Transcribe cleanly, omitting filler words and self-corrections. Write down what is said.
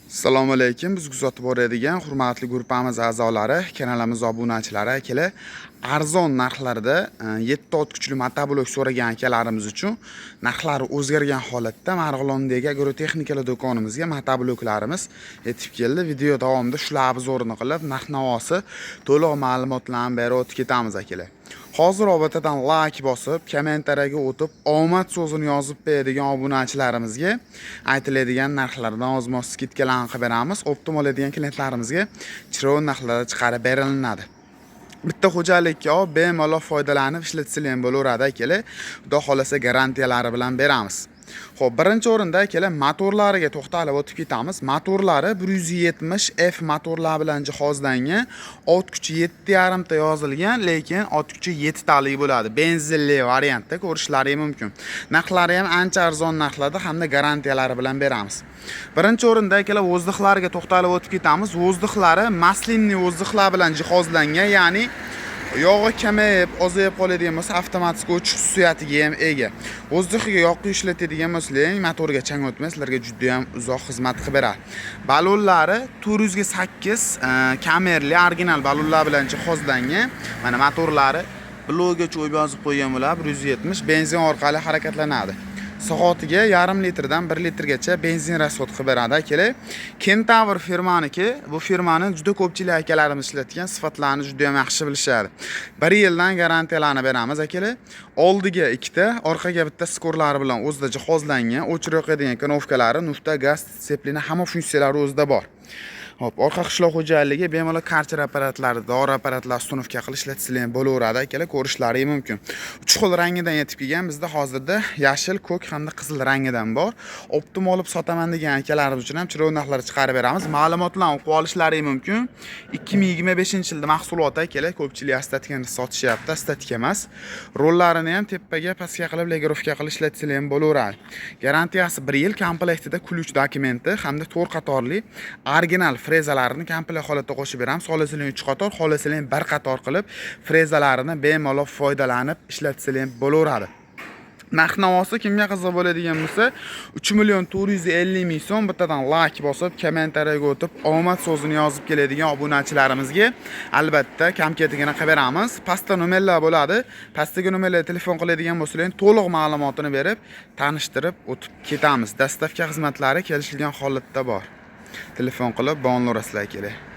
Assalomu alaykum. Biz kuzatib boradigan hurmatli guruhimiz a'zolari, kanalimiz obunachilari akalar, arzon narxlarda 7 ot kuchli motoblok so'ragan akalarimiz uchun narxlari o'zgargan holatda Marg'ilondagi agrotexnikalar do'konimizga motobloklarimiz yetib keldi. Video davomida shular obzorini qilib, narx-navosi to'liq ma'lumotlarni berib o'tib ketamiz akalar. Hozir obatadan like bosib, kommentariyaga o'tib, omad so'zini yozib beradigan obunachilarimizga aytiladigan narxlardan ozmoz skidkalarni qilib beramiz. Optimal bo'ladigan klientlarimizga chiroyli narxlarda chiqarib beriladi. Bitta xo'jalikka olib, bemalol foydalanib ishlatsanglar bo'laveradi akalar. Xudo xolasa garantiyalari bilan beramiz. Xo'p, birinchi o'rinda akalar motorlariga to'xtalib o'tib ketamiz. Motorlari 170 F motorlar bilan jihozlangan. Ot kuchi 7,5 ta yozilgan, lekin ot kuchi 7 talik bo'ladi. Benzinli variantda ko'rishlari mumkin. Narxlari ham ancha arzon narxlarda hamda garantiyalari bilan beramiz. Birinchi o'rinda akalar vozdixlariga to'xtalib o'tib ketamiz. Vozdixlari maslinli vozdixlar bilan jihozlangan, ya'ni yog'i kamayib, ozayib qoladigan bo'lsa, avtomatik o'chish xususiyatiga ham ega. Vozdixiga yoqib ishlatadigan bo'lsangiz, motorga chang o'tmay, sizlarga juda ham uzoq xizmat qilib beradi. Balonlari 400 ga 8 kamerli original balonlar bilan jihozlangan. Mana motorlari bloga cho'yib yozib qo'ygan bo'lib, 170 benzin orqali harakatlanadi. Soatiga 0,5 litrdan 1 litrgacha benzin rasxod qilib beradi akalar. Kentaur firmaniki, bu firmani juda ko'pchilik akalarimiz ishlatgan, sifatlarini juda ham yaxshi bilishadi. 1 yildan garantiyalarni beramiz akalar. Oldiga 2 ta, orqaga bitta skorlari bilan o'zida jihozlangan, o'chiriq qiladigan knovkalari, nufta, gaz, disiplina hamma funksiyalari o'zida bor. Hop, orqa qishloq xo'jaligi bemalol karcher apparatlari, dori apparatlari ustunovka qilib ishlatsanglar ham bo'laveradi akalar, ko'rishlari mumkin. 3 xil rangidan yetib kelgan. Bizda hozirda yashil, ko'k hamda qizil rangidan bor. Optimal olib sotaman degan akalarimiz uchun ham chiroyli narxlar chiqarib beramiz. Ma'lumotlarni o'qib olishlari mumkin. 2025-yilda mahsulot akalar, ko'pchilik statikani sotishyapti, statik emas. Rollarini ham tepaga, pastga qilib legirovka qilib ishlatsanglar ham bo'laveradi. Garantiyasi 1 yil, komplektida ключ dokumenti hamda 4 qatorli original frezalarni komplekt holatda qo'shib beramiz. Xohlasangiz 3 qator, xohlasangiz 1 qator qilib frezalarini bemalol foydalanib ishlatsanglar ham bo'laveradi. Narx-navosi kimga qiziq bo'ladigan bo'lsa, 3,450,000 so'm bittadan like bosib, kommentariyaga o'tib, omad so'zini yozib keladigan obunachilarimizga albatta kam-ketigini qilib beramiz. Pastda nomerlar bo'ladi. Pastdagi nomerlarga telefon qiladigan bo'lsangiz, to'liq ma'lumotini berib, tanishtirib o'tib ketamiz. Dastavka xizmatlari kelishilgan holatda bor. Telefon qilib, bog'lanasizlar kerak.